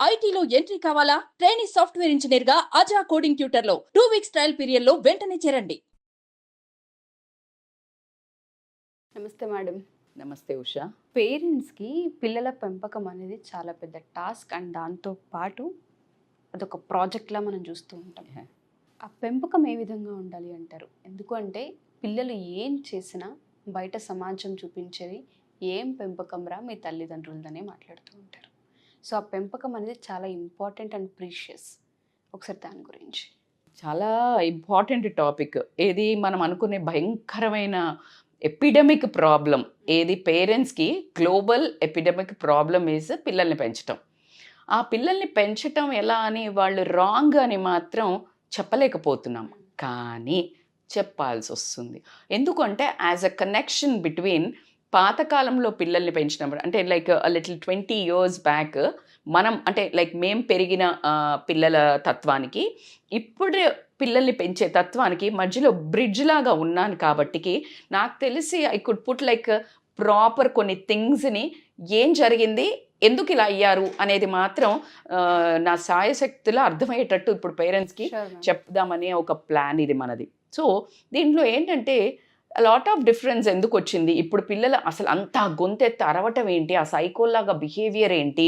ఐటీలో ఎంట్రీ కావాలా? Trainee software engineer గా అజా కోడింగ్ ట్యూటర్ లో 2 వీక్స్ ట్రయల్ పీరియడ్ లో వెంటనే చేరండి. నమస్తే మేడం. నమస్తే ఉషా. పేరెంట్స్కి పిల్లల పెంపకం అనేది చాలా పెద్ద టాస్క్ అండ్ దాంతో పాటు అదొక ప్రాజెక్ట్లా మనం చూస్తూ ఉంటాం. ఆ పెంపకం ఏ విధంగా ఉండాలి అంటారు? ఎందుకంటే పిల్లలు ఏం చేసినా బయట సమాజం చూపించేది ఏం పెంపకం రా మీ తల్లిదండ్రులదనే మాట్లాడుతూ ఉంటారు. సో ఆ పెంపకం అనేది చాలా ఇంపార్టెంట్ అండ్ ప్రీషియస్. ఒకసారి దాని గురించి. చాలా ఇంపార్టెంట్ టాపిక్. ఏది మనం అనుకునే భయంకరమైన ఎపిడమిక్ ప్రాబ్లం ఏది పేరెంట్స్కి గ్లోబల్ ఎపిడమిక్ ప్రాబ్లం ఈజ్ పిల్లల్ని పెంచటం. ఆ పిల్లల్ని పెంచటం ఎలా అని వాళ్ళు రాంగ్ అని మాత్రం చెప్పలేకపోతున్నాం, కానీ చెప్పాల్సి వస్తుంది. ఎందుకంటే యాజ్ అ కనెక్షన్ బిట్వీన్ పాతకాలంలో పిల్లల్ని పెంచినప్పుడు అంటే లైక్ లిటిల్ 20 years బ్యాక్ మనం అంటే లైక్ మేం పెరిగిన పిల్లల తత్వానికి ఇప్పుడు పిల్లల్ని పెంచే తత్వానికి మధ్యలో బ్రిడ్జ్ లాగా ఉన్నాను కాబట్టికి నాకు తెలిసి I could put like proper కొన్ని థింగ్స్ని ఏం జరిగింది, ఎందుకు ఇలా అయ్యారు అనేది మాత్రం నా సాయశక్తిలో అర్థమయ్యేటట్టు ఇప్పుడు పేరెంట్స్కి చెప్దామనే ఒక ప్లాన్ ఇది మనది. సో దీంట్లో ఏంటంటే లాట్ ఆఫ్ డిఫరెన్స్ ఎందుకు వచ్చింది, ఇప్పుడు పిల్లలు అసలు అంతా గొంతెత్తి అరవటం ఏంటి, ఆ సైకోల్లాగా బిహేవియర్ ఏంటి,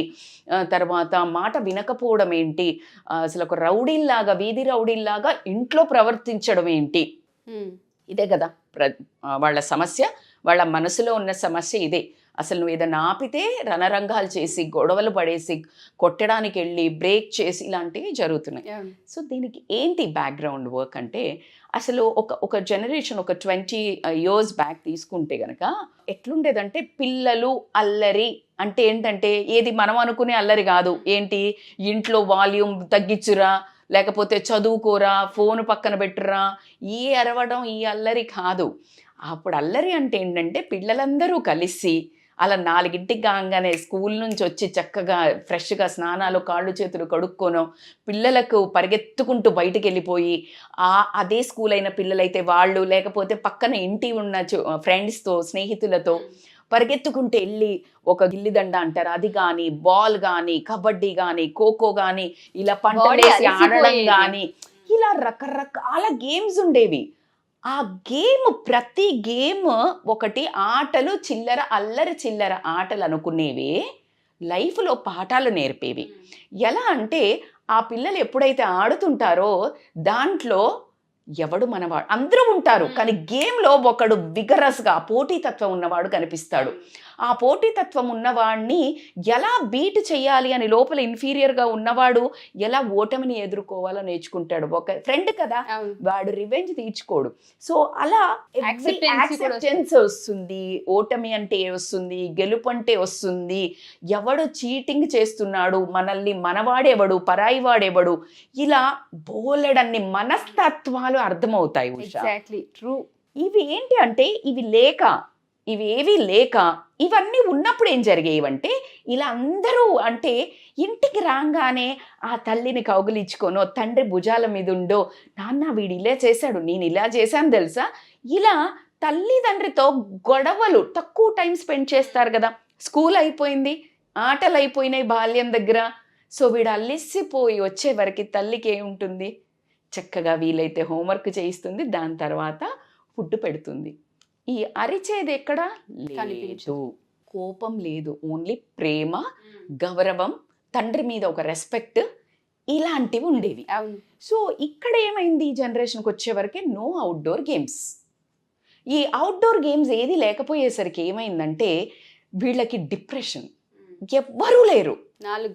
తర్వాత మాట వినకపోవడం ఏంటి, అసలు ఒక రౌడీల్లాగా వీధి రౌడీల్లాగా ఇంట్లో ప్రవర్తించడం ఏంటి, ఇదే కదా వాళ్ళ సమస్య, వాళ్ళ మనసులో ఉన్న సమస్య ఇదే. అసలు నువ్వు ఏదైనా ఆపితే రణరంగాలు చేసి గొడవలు పడేసి కొట్టడానికి వెళ్ళి బ్రేక్ చేసి ఇలాంటివి జరుగుతున్నాయి. సో దీనికి ఏంటి బ్యాక్గ్రౌండ్ వర్క్ అంటే అసలు ఒక జనరేషన్ ఒక 20 years బ్యాక్ తీసుకుంటే కనుక ఎట్లుండేదంటే పిల్లలు అల్లరి అంటే ఏంటంటే ఏది మనం అనుకునే అల్లరి కాదు. ఏంటి, ఇంట్లో వాల్యూమ్ తగ్గించురా, లేకపోతే చదువుకోరా, ఫోన్ పక్కన పెట్టురా, ఈ అరవడం ఈ అల్లరి కాదు. అప్పుడు అల్లరి అంటే ఏంటంటే పిల్లలందరూ కలిసి అలా 4 కాగానే స్కూల్ నుంచి వచ్చి చక్కగా ఫ్రెష్గా స్నానాలు కాళ్ళు చేతులు కడుక్కోనో పిల్లలకు పరిగెత్తుకుంటూ బయటికి వెళ్ళిపోయి అదే స్కూల్ అయిన పిల్లలైతే వాళ్ళు లేకపోతే పక్కన ఇంటి ఉన్న ఫ్రెండ్స్తో స్నేహితులతో పరిగెత్తుకుంటూ వెళ్ళి ఒక గిల్లిదండ అంటారు అది కానీ, బాల్ కానీ, కబడ్డీ కానీ, ఖోఖో కానీ, ఇలా పంటలేసి ఆడడం కానీ, ఇలా రకరకాల గేమ్స్ ఉండేవి. ఆ గేమ్ ప్రతి గేమ్ ఒకటి ఆటలు చిల్లర అల్లరి చిల్లర ఆటలు అనుకునేవి లైఫ్లో పాఠాలు నేర్పేవి. ఎలా అంటే ఆ పిల్లలు ఎప్పుడైతే ఆడుతుంటారో దాంట్లో ఎవడు మనవాడు అందరూ ఉంటారు, కానీ గేమ్లో ఒకడు విగరస్గా పోటీతత్వం ఉన్నవాడు కనిపిస్తాడు. ఆ పోటీతత్వం ఉన్నవాడిని ఎలా బీట్ చేయాలి అని లోపల ఇన్ఫీరియర్గా ఉన్నవాడు ఎలా ఓటమిని ఎదుర్కోవాలో నేర్చుకుంటాడు. ఒక ఫ్రెండ్ కదా, వాడు రివెంజ్ తీర్చుకోడు. సో అలా యాక్సెప్టెన్స్ వస్తుంది, ఓటమి అంటే వస్తుంది, గెలుపు అంటే వస్తుంది, ఎవడు చీటింగ్ చేస్తున్నాడు, మనల్ని మనవాడేవాడు పరాయి వాడేవాడు, ఇలా బోలెడన్ని మనస్తత్వాలు అర్థమవుతాయి. ట్రూ. ఇవి ఏంటి అంటే ఇవి ఏవి లేక ఇవన్నీ ఉన్నప్పుడు ఏం జరిగేవంటే ఇలా అందరూ అంటే ఇంటికి రాగానే ఆ తల్లిని కౌగిలించుకోనో తండ్రి భుజాల మీద ఉండో, నాన్న వీడు ఇలా చేశాడు నేను ఇలా చేశాను తెలుసా, ఇలా తల్లిదండ్రితో గొడవలు తక్కువ టైం స్పెండ్ చేస్తారు కదా. స్కూల్ అయిపోయింది, ఆటలు అయిపోయినాయి బాల్యం దగ్గర. సో వీడు అల్లిసిపోయి వచ్చే వరకు తల్లికి ఏముంటుంది, చక్కగా వీలైతే హోంవర్క్ చేయిస్తుంది, దాని తర్వాత ఫుడ్ పెడుతుంది. ఈ అరిచేది ఎక్కడ లేదు, కోపం లేదు, ఓన్లీ ప్రేమ, గౌరవం, తండ్రి మీద ఒక రెస్పెక్ట్, ఇలాంటివి ఉండేవి. సో ఇక్కడ ఏమైంది, ఈ జనరేషన్కి వచ్చేవరకే నో అవుట్డోర్ గేమ్స్. ఈ అవుట్డోర్ గేమ్స్ ఏది లేకపోయేసరికి ఏమైందంటే వీళ్ళకి డిప్రెషన్, ఎవ్వరూ లేరు. 4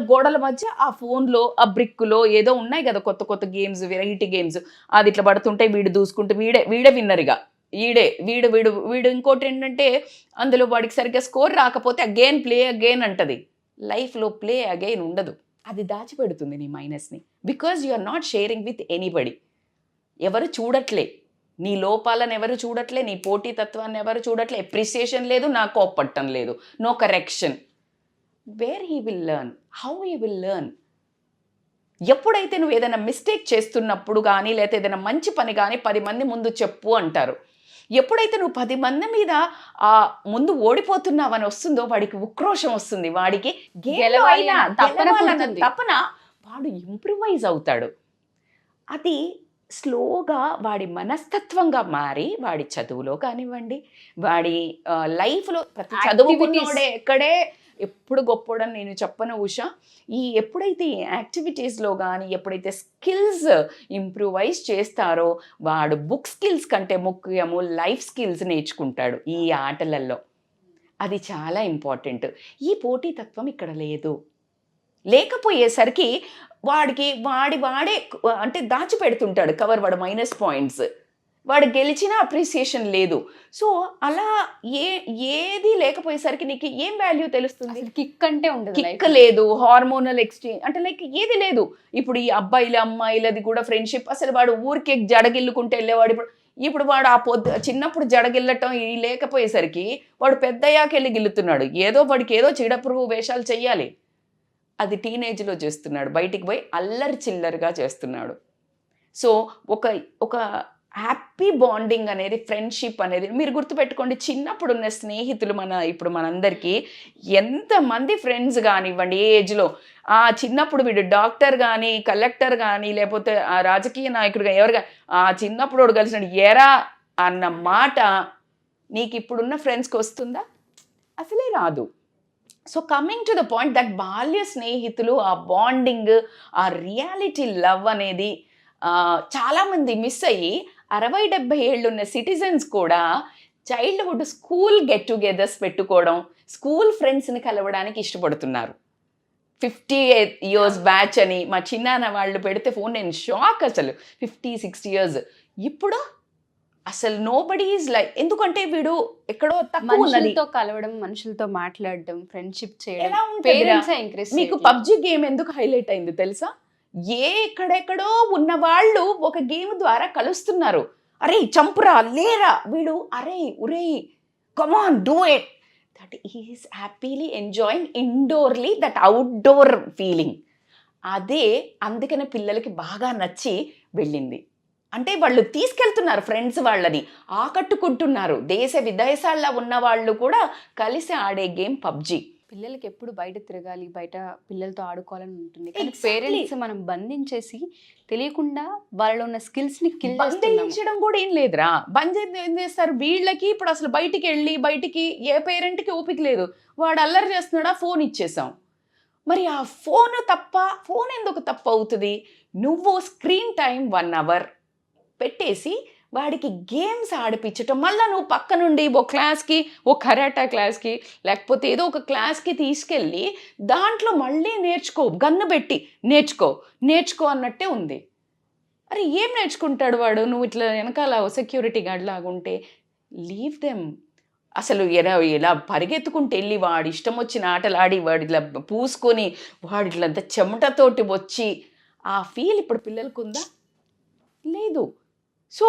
గోడల మధ్య ఆ ఫోన్లో ఆ బ్రిక్లో ఏదో ఉన్నాయి కదా కొత్త కొత్త గేమ్స్, వెరైటీ గేమ్స్, అది ఇట్లా పడుతుంటే వీడు దూసుకుంటే వీడే విన్నర్గా, వీడు ఇంకోటి ఏంటంటే అందులో వాడికి సరిగ్గా స్కోర్ రాకపోతే అగైన్ ప్లే అగైన్ అంటది. లైఫ్లో ప్లే అగైన్ ఉండదు, అది దాచిపెడుతుంది నీ మైనస్ని. Because you are not sharing with anybody. ఎవరు చూడట్లే నీ లోపాలను, ఎవరు చూడట్లే నీ పోటీతత్వాన్ని, ఎవరు చూడట్లే, ఎప్రిసియేషన్ లేదు, నా కోపట్టం లేదు, no correction. Where he will learn, how he will learn? ఎప్పుడైతే నువ్వు ఏదైనా మిస్టేక్ చేస్తున్నప్పుడు కానీ లేకపోతే ఏదైనా మంచి పని కానీ 10 మంది ముందు చెప్పు అంటారు, ఎప్పుడైతే నువ్వు 10 మంది మీద ముందు ఓడిపోతున్నావని వస్తుందో వాడికి ఉక్రోషం వస్తుంది, వాడికి గెలవాలి అన్న తపన పుడుతుంది. తపన, వాడు ఇంప్రూవైజ్ అవుతాడు. అది స్లోగా వాడి మనస్తత్వంగా మారి వాడి చదువులో కానివ్వండి, వాడి లైఫ్లో ప్రతి చదువుకున్నోడే ఎక్కడే ఎప్పుడు గొప్పోడని నేను చెప్పను ఉషా. ఎప్పుడైతే ఈ యాక్టివిటీస్లో కానీ ఎప్పుడైతే స్కిల్స్ ఇంప్రూవైజ్ చేస్తారో వాడు బుక్ స్కిల్స్ కంటే ముఖ్యము లైఫ్ స్కిల్స్ నేర్చుకుంటాడు ఈ ఆటలలో. అది చాలా ఇంపార్టెంట్. ఈ పోటీతత్వం ఇక్కడ లేదు. లేకపోయేసరికి వాడికి వాడే అంటే దాచిపెడుతుంటాడు కవర్, వాడు మైనస్ పాయింట్స్, వాడు గెలిచిన అప్రిసియేషన్ లేదు. సో అలా ఏది లేకపోయేసరికి నీకు ఏం వాల్యూ తెలుస్తుంది? కిక్ అంటే ఉండదు, కిక్ లేదు, హార్మోనల్ ఎక్స్చేంజ్ అంటే లైక్ ఏది లేదు. ఇప్పుడు ఈ అబ్బాయిలు అమ్మాయిలది కూడా ఫ్రెండ్షిప్, అసలు వాడు ఊరికే జడగిల్లుకుంటే వెళ్ళేవాడు. ఇప్పుడు వాడు చిన్నప్పుడు జడగిల్లటం లేకపోయేసరికి వాడు పెద్దయ్యాకెళ్ళి గిల్లుతున్నాడు. వాడికి ఏదో చీడపురుగు వేషాలు చెయ్యాలి, అది టీనేజ్లో చేస్తున్నాడు, బయటికి పోయి అల్లరి చిల్లరిగా చేస్తున్నాడు. సో ఒక హ్యాపీ బాండింగ్ అనేది, ఫ్రెండ్షిప్ అనేది మీరు గుర్తుపెట్టుకోండి. చిన్నప్పుడు ఉన్న స్నేహితులు ఇప్పుడు మనందరికీ ఎంతమంది ఫ్రెండ్స్ కానివ్వండి ఏ ఏజ్లో, చిన్నప్పుడు వీడు డాక్టర్ కానీ కలెక్టర్ కానీ లేకపోతే రాజకీయ నాయకుడుగా ఎవరుగా చిన్నప్పుడు వాడు కలిసినాడు ఎరా అన్న మాట నీకు ఇప్పుడున్న ఫ్రెండ్స్కి వస్తుందా? అసలే రాదు. So coming to the point that బాల్య స్నేహితులు, ఆ బాండింగ్, ఆ రియాలిటీ లవ్ అనేది చాలామంది మిస్ అయ్యి 60-70 ఏళ్ళున్న సిటిజన్స్ కూడా చైల్డ్హుడ్ స్కూల్ గెట్ టుగెదర్స్ పెట్టుకోవడం, స్కూల్ ఫ్రెండ్స్ని కలవడానికి ఇష్టపడుతున్నారు. 50 years బ్యాచ్ అని మా చిన్నాన్న వాళ్ళు పెడితే ఫోన్, నేను షాక్ అసలు. 50-60 years ఇప్పుడు అసలు నోబడీ ఈజ్ లైక్, ఎందుకంటే వీడు ఎక్కడో మనుషులతో కలవడం, మనుషులతో మాట్లాడడం, ఫ్రెండ్షిప్ చేయడం, పేరెంట్స్ ఎంకరేజ్. మీకు పబ్జి గేమ్ ఎందుకు హైలైట్ అయింది తెలుసా? ఎక్కడెక్కడో ఉన్న వాళ్ళు ఒక గేమ్ ద్వారా కలుస్తున్నారు. అరే చంపురా, లేరా, వీడు అరే ఉరే come on do it. That is happily enjoying indoorly that outdoor feeling. అదే అందుకనే పిల్లలకి బాగా నచ్చి వెళ్ళింది. అంటే వాళ్ళు తీసుకెళ్తున్నారు ఫ్రెండ్స్, వాళ్ళని ఆకట్టుకుంటున్నారు. దేశ విదేశాల్లో ఉన్న వాళ్ళు కూడా కలిసి ఆడే గేమ్ పబ్జి. పిల్లలకి ఎప్పుడు బయట తిరగాలి, బయట పిల్లలతో ఆడుకోవాలని ఉంటుంది. కానీ పేరెంట్స్ మనం బంధించేసి తెలియకుండా వాళ్ళలో ఉన్న స్కిల్స్ ని బంధించడం కూడా ఏం లేదురా. ఏం చేస్తారు వీళ్ళకి? ఇప్పుడు అసలు బయటికి ఏ పేరెంట్కి ఓపిక లేదు. వాడు అల్లరి చేస్తున్నాడా, ఫోన్ ఇచ్చేసాం. మరి ఆ ఫోన్ ఎందుకు తప్పు అవుతుంది? నువ్వు స్క్రీన్ టైం 1 hour పెట్టేసి వాడికి గేమ్స్ ఆడిపించటం, మళ్ళీ నువ్వు పక్క నుండి ఓ క్లాస్కి, ఓ కరాటా క్లాస్కి లేకపోతే ఏదో ఒక క్లాస్కి తీసుకెళ్ళి దాంట్లో మళ్ళీ నేర్చుకో, గన్ను పెట్టి నేర్చుకో అన్నట్టే ఉంది. అరే ఏం నేర్చుకుంటాడు వాడు? నువ్వు ఇట్లా వెనకాల సెక్యూరిటీ గార్డ్ లాగుంటే లీవ్ దెమ్. అసలు ఇలా పరిగెత్తుకుంటూ వెళ్ళి వాడు ఇష్టం వచ్చిన ఆటలు ఆడి వాడు ఇట్లా పూసుకొని వాడు ఇట్లంతా చెమటతోటి వచ్చి ఆ ఫీల్ ఇప్పుడు పిల్లలకు ఉందా? లేదు. సో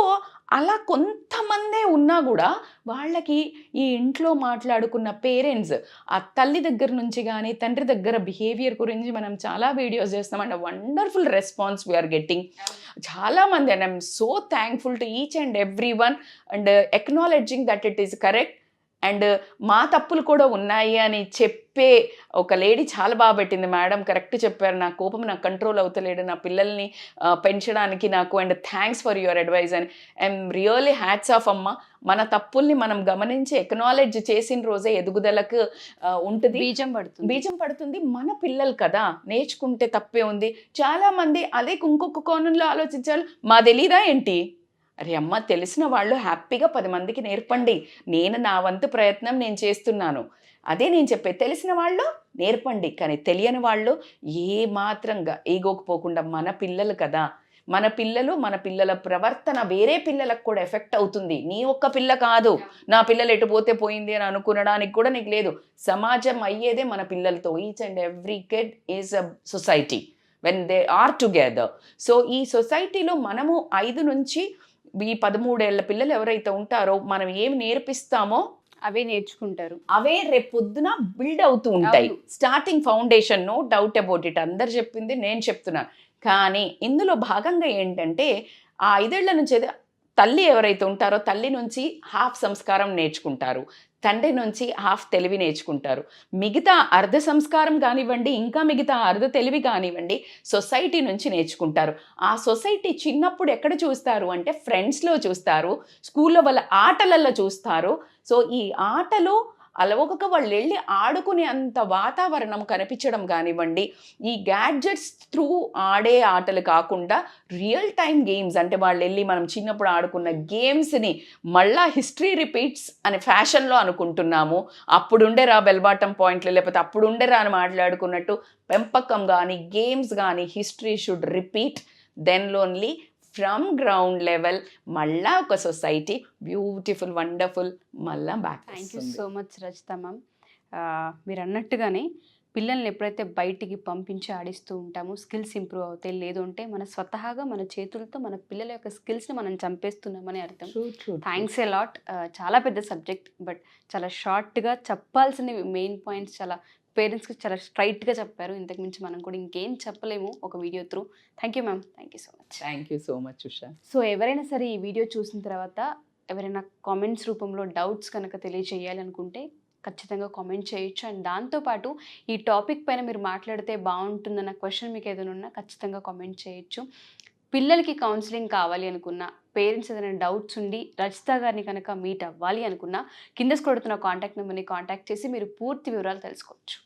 అలా కొంతమందే ఉన్నా కూడా వాళ్ళకి ఈ ఇంట్లో మాట్లాడుకున్న పేరెంట్స్, ఆ తల్లి దగ్గర నుంచి కానీ తండ్రి దగ్గర బిహేవియర్ గురించి మనం చాలా వీడియోస్ చేస్తాం. And wonderful response we are getting. చాలామంది, and I'm so thankful to each and every one and acknowledging that it is correct. And మా తప్పులు కూడా ఉన్నాయి అని చెప్పే ఒక లేడీ చాలా బాగా పెట్టింది. మేడం కరెక్ట్ చెప్పారు, నా కోపం నాకు కంట్రోల్ అవుతలేడు, నా పిల్లల్ని పెంచడానికి నాకు, and thanks for your advice అని. ఐఎమ్ రియల్లీ హ్యాట్స్ ఆఫ్ అమ్మ. మన తప్పుల్ని మనం గమనించి ఎక్నాలెడ్జ్ చేసిన రోజే ఎదుగుదలకు ఉంటుంది, బీజం పడుతుంది. మన పిల్లలు కదా, నేర్చుకుంటే తప్పే ఉంది. చాలామంది అదే ఇంకొక కోణంలో ఆలోచించాలి, మా తెలీదా ఏంటి? అరే అమ్మ, తెలిసిన వాళ్ళు హ్యాపీగా 10 మందికి నేర్పండి. నేను నా వంతు ప్రయత్నం నేను చేస్తున్నాను. అదే నేను చెప్పే, తెలిసిన వాళ్ళు నేర్పండి. కానీ తెలియని వాళ్ళు ఏ మాత్రంగా ఈగోకపోకుండా, మన పిల్లలు కదా, మన పిల్లల ప్రవర్తన వేరే పిల్లలకు కూడా ఎఫెక్ట్ అవుతుంది. నీ ఒక్క పిల్ల కాదు, నా పిల్లలు ఎటు పోతే పోయింది అని అనుకునడానికి కూడా నీకు లేదు. సమాజం అయ్యేదే మన పిల్లలతో. Each and every kid is a society when they are together. So ఈ సొసైటీలో మనము 5 నుంచి ఈ 13 ఏళ్ల పిల్లలు ఎవరైతే ఉంటారో మనం ఏమి నేర్పిస్తామో అవే నేర్చుకుంటారు. అవే రేపు పొద్దున బిల్డ్ అవుతూ ఉంటాయి. Starting foundation, no doubt about it. అందరు చెప్పింది నేను చెప్తున్నాను. కానీ ఇందులో భాగంగా ఏంటంటే ఆ 5 ఏళ్ల నుంచి తల్లి ఎవరైతే ఉంటారో తల్లి నుంచి హాఫ్ సంస్కారం నేర్చుకుంటారు, తండ్రి నుంచి హాఫ్ తెలివి నేర్చుకుంటారు. మిగతా అర్ధ సంస్కారం కానివ్వండి, ఇంకా మిగతా అర్ధ తెలివి కానివ్వండి సొసైటీ నుంచి నేర్చుకుంటారు. ఆ సొసైటీ చిన్నప్పుడు ఎక్కడ చూస్తారు అంటే ఫ్రెండ్స్లో చూస్తారు, స్కూల్లో వాళ్ళ ఆటలల్లో చూస్తారు. సో ఈ ఆటలు అలవక వాళ్ళు వెళ్ళి ఆడుకునే అంత వాతావరణం కనిపించడం కానివ్వండి, ఈ గ్యాడ్జెట్స్ త్రూ ఆడే ఆటలు కాకుండా రియల్ టైం గేమ్స్ అంటే వాళ్ళు వెళ్ళి మనం చిన్నప్పుడు ఆడుకున్న గేమ్స్ని మళ్ళా హిస్టరీ రిపీట్స్ అని ఫ్యాషన్లో అనుకుంటున్నాము. అప్పుడుండేరా బెల్బాటం పాయింట్లు, లేకపోతే అప్పుడుండేరా అని మాట్లాడుకున్నట్టు పెంపకం కానీ గేమ్స్ కానీ history should repeat. Then only from ground level మళ్ళా ఒక సొసైటీ బ్యూటిఫుల్ వండర్ఫుల్ మళ్ళా back. Thank you so much Rachita ma'am. మీరు అన్నట్టుగానే పిల్లల్ని ఎప్పుడైతే బయటికి పంపించి ఆడిస్తూ ఉంటామో స్కిల్స్ ఇంప్రూవ్ అవుతాయి. లేదు అంటే మన స్వతహాగా మన చేతులతో మన పిల్లల యొక్క స్కిల్స్ని మనం చంపేస్తున్నామని అర్థం. Thanks a lot. చాలా పెద్ద సబ్జెక్ట్, బట్ చాలా షార్ట్గా చెప్పాల్సిన మెయిన్ పాయింట్స్ చాలా పేరెంట్స్కి చాలా స్ట్రైట్గా చెప్పారు. ఇంతకు మించి మనం కూడా ఇంకేం చెప్పలేము ఒక video through. Thank you ma'am. Thank you so much. Thank you so much Usha. So ఎవరైనా సరే ఈ వీడియో చూసిన తర్వాత ఎవరైనా కామెంట్స్ రూపంలో డౌట్స్ కనుక తెలియజేయాలి అనుకుంటే ఖచ్చితంగా కామెంట్ చేయొచ్చు. అండ్ దాంతోపాటు ఈ టాపిక్ పైన మీరు మాట్లాడితే బాగుంటుందన్న క్వశ్చన్ మీకు ఏదైనా ఉన్నా ఖచ్చితంగా కామెంట్ చేయొచ్చు. పిల్లలకి కౌన్సిలింగ్ కావాలి అనుకున్న, పేరెంట్స్ ఏదైనా డౌట్స్ ఉండి రచిత గారిని కనుక మీట్ అవ్వాలి అనుకున్నా కింద స్క్రోల్ అవుతున్న కాంటాక్ట్ నెంబర్ని కాంటాక్ట్ చేసి మీరు పూర్తి వివరాలు తెలుసుకోవచ్చు.